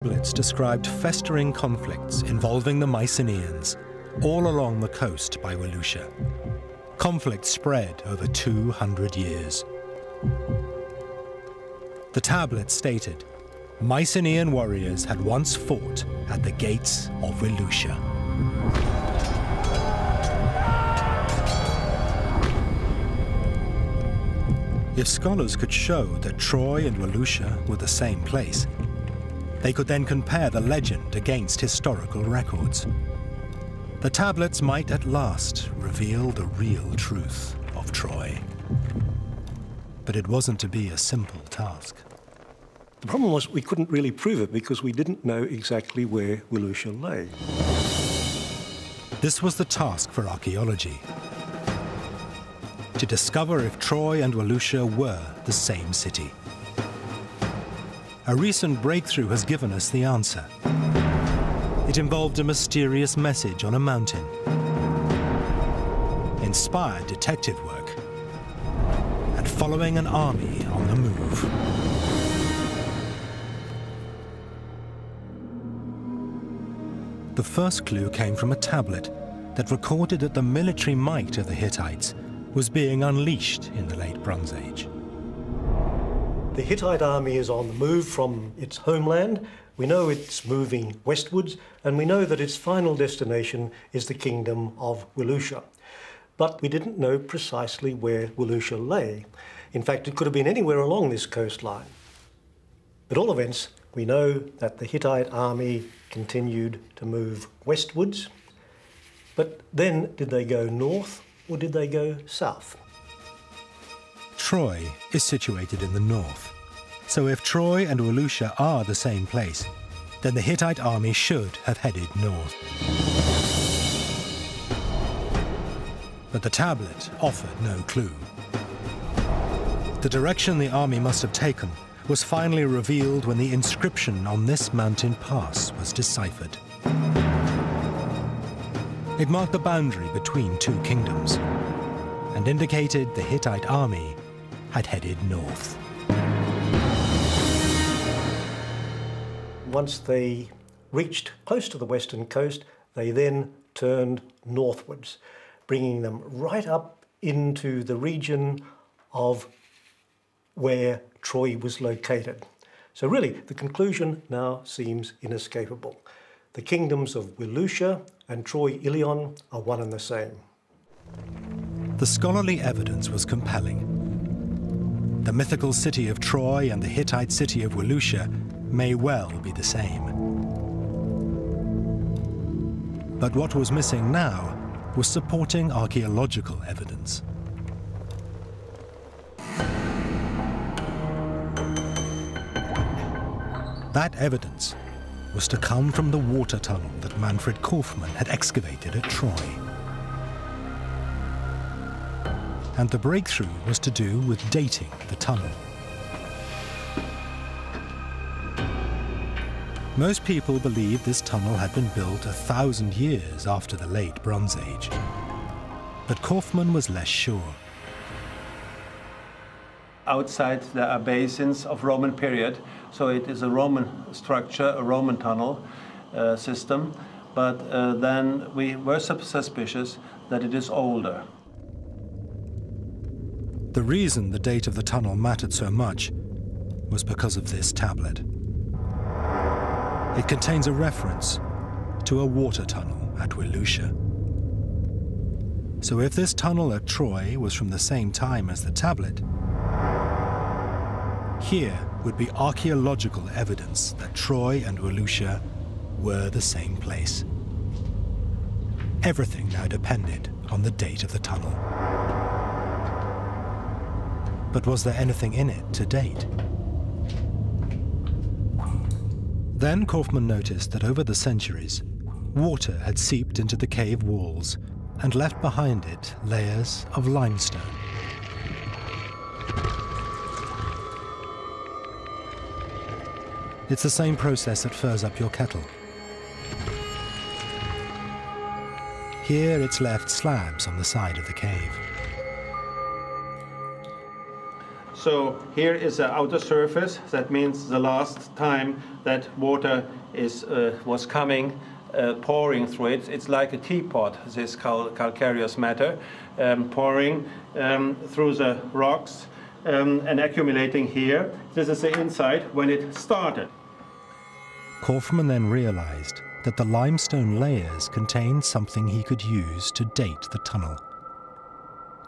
Tablets described festering conflicts involving the Mycenaeans all along the coast by Wilusia. Conflict spread over 200 years. The tablets stated, Mycenaean warriors had once fought at the gates of Wilusia. If scholars could show that Troy and Wilusia were the same place, they could then compare the legend against historical records. The tablets might at last reveal the real truth of Troy. But it wasn't to be a simple task. The problem was we couldn't really prove it because we didn't know exactly where Wilusia lay. This was the task for archaeology: to discover if Troy and Wilusia were the same city. A recent breakthrough has given us the answer. It involved a mysterious message on a mountain, inspired detective work, and following an army on the move. The first clue came from a tablet that recorded that the military might of the Hittites was being unleashed in the late Bronze Age. The Hittite army is on the move from its homeland. We know it's moving westwards, and we know that its final destination is the kingdom of Wilusia. But we didn't know precisely where Wilusia lay. In fact, it could have been anywhere along this coastline. At all events, we know that the Hittite army continued to move westwards. But then, did they go north or did they go south? Troy is situated in the north. So if Troy and Wilusia are the same place, then the Hittite army should have headed north. But the tablet offered no clue. The direction the army must have taken was finally revealed when the inscription on this mountain pass was deciphered. It marked the boundary between two kingdoms and indicated the Hittite army had headed north. Once they reached close to the western coast, they then turned northwards, bringing them right up into the region of where Troy was located. So really, the conclusion now seems inescapable. The kingdoms of Wilusia and Troy Ilion are one and the same. The scholarly evidence was compelling. The mythical city of Troy and the Hittite city of Wilusia may well be the same. But what was missing now was supporting archaeological evidence. That evidence was to come from the water tunnel that Manfred Korfmann had excavated at Troy. And the breakthrough was to do with dating the tunnel. Most people believe this tunnel had been built 1,000 years after the late Bronze Age. But Korfmann was less sure. Outside there are basins of Roman period, so it is a Roman structure, a Roman tunnel system, but then we were suspicious that it is older. The reason the date of the tunnel mattered so much was because of this tablet. It contains a reference to a water tunnel at Wilusia. So if this tunnel at Troy was from the same time as the tablet, here would be archaeological evidence that Troy and Wilusia were the same place. Everything now depended on the date of the tunnel. But was there anything in it to date? Then Korfmann noticed that over the centuries, water had seeped into the cave walls and left behind it layers of limestone. It's the same process that furs up your kettle. Here it's left slabs on the side of the cave. So here is the outer surface. That means the last time that water was coming, pouring through it. It's like a teapot, this calcareous matter, pouring through the rocks and accumulating here. This is the inside when it started. Kaufmann then realized that the limestone layers contained something he could use to date the tunnel: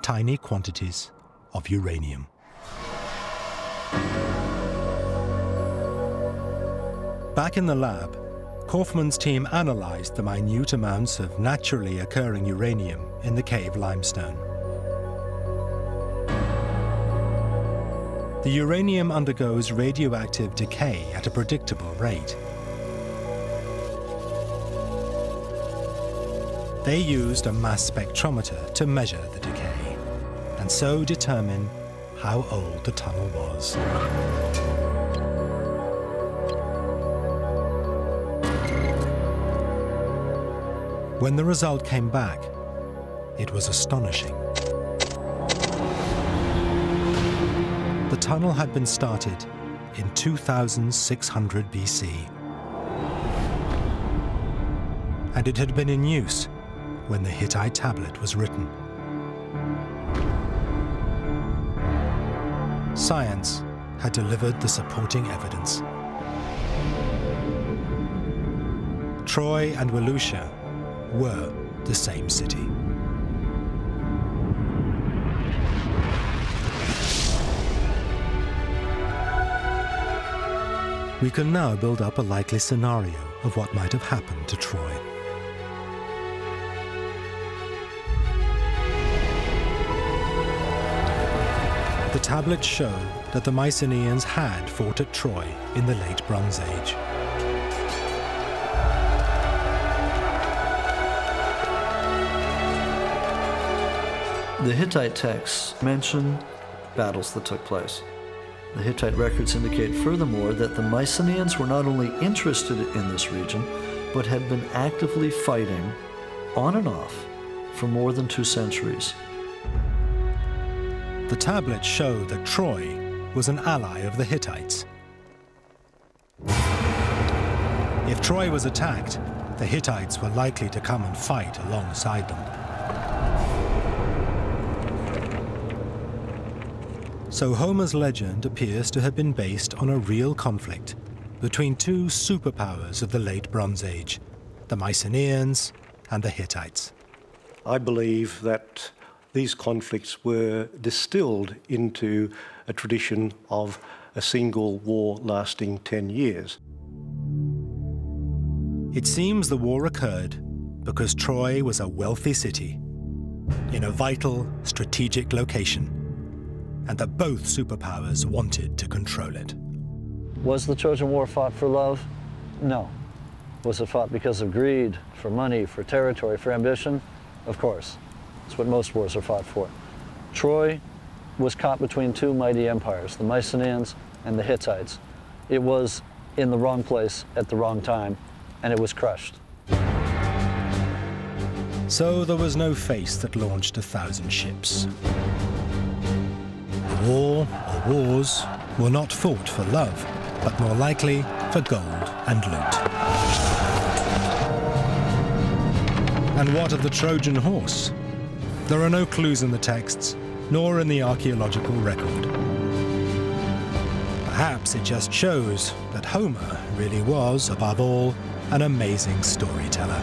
tiny quantities of uranium. Back in the lab, Kaufmann's team analyzed the minute amounts of naturally occurring uranium in the cave limestone. The uranium undergoes radioactive decay at a predictable rate. They used a mass spectrometer to measure the decay, and so determine how old the tunnel was. When the result came back, it was astonishing. The tunnel had been started in 2600 BC, and it had been in use when the Hittite tablet was written. Science had delivered the supporting evidence. Troy and Volusia were the same city. We can now build up a likely scenario of what might have happened to Troy. The tablets show that the Mycenaeans had fought at Troy in the late Bronze Age. The Hittite texts mention battles that took place. The Hittite records indicate furthermore that the Mycenaeans were not only interested in this region, but had been actively fighting on and off for more than 2 centuries. The tablets show that Troy was an ally of the Hittites. If Troy was attacked, the Hittites were likely to come and fight alongside them. So Homer's legend appears to have been based on a real conflict between 2 superpowers of the late Bronze Age, the Mycenaeans and the Hittites. I believe that these conflicts were distilled into a tradition of a single war lasting 10 years. It seems the war occurred because Troy was a wealthy city in a vital strategic location, and that both superpowers wanted to control it. Was the Trojan War fought for love? No. Was it fought because of greed, for money, for territory, for ambition? Of course. It's what most wars are fought for. Troy was caught between 2 mighty empires, the Mycenaeans and the Hittites. It was in the wrong place at the wrong time, and it was crushed. So there was no face that launched 1,000 ships. The war, or wars, were not fought for love, but more likely for gold and loot. And what of the Trojan horse? There are no clues in the texts, nor in the archaeological record. Perhaps it just shows that Homer really was, above all, an amazing storyteller.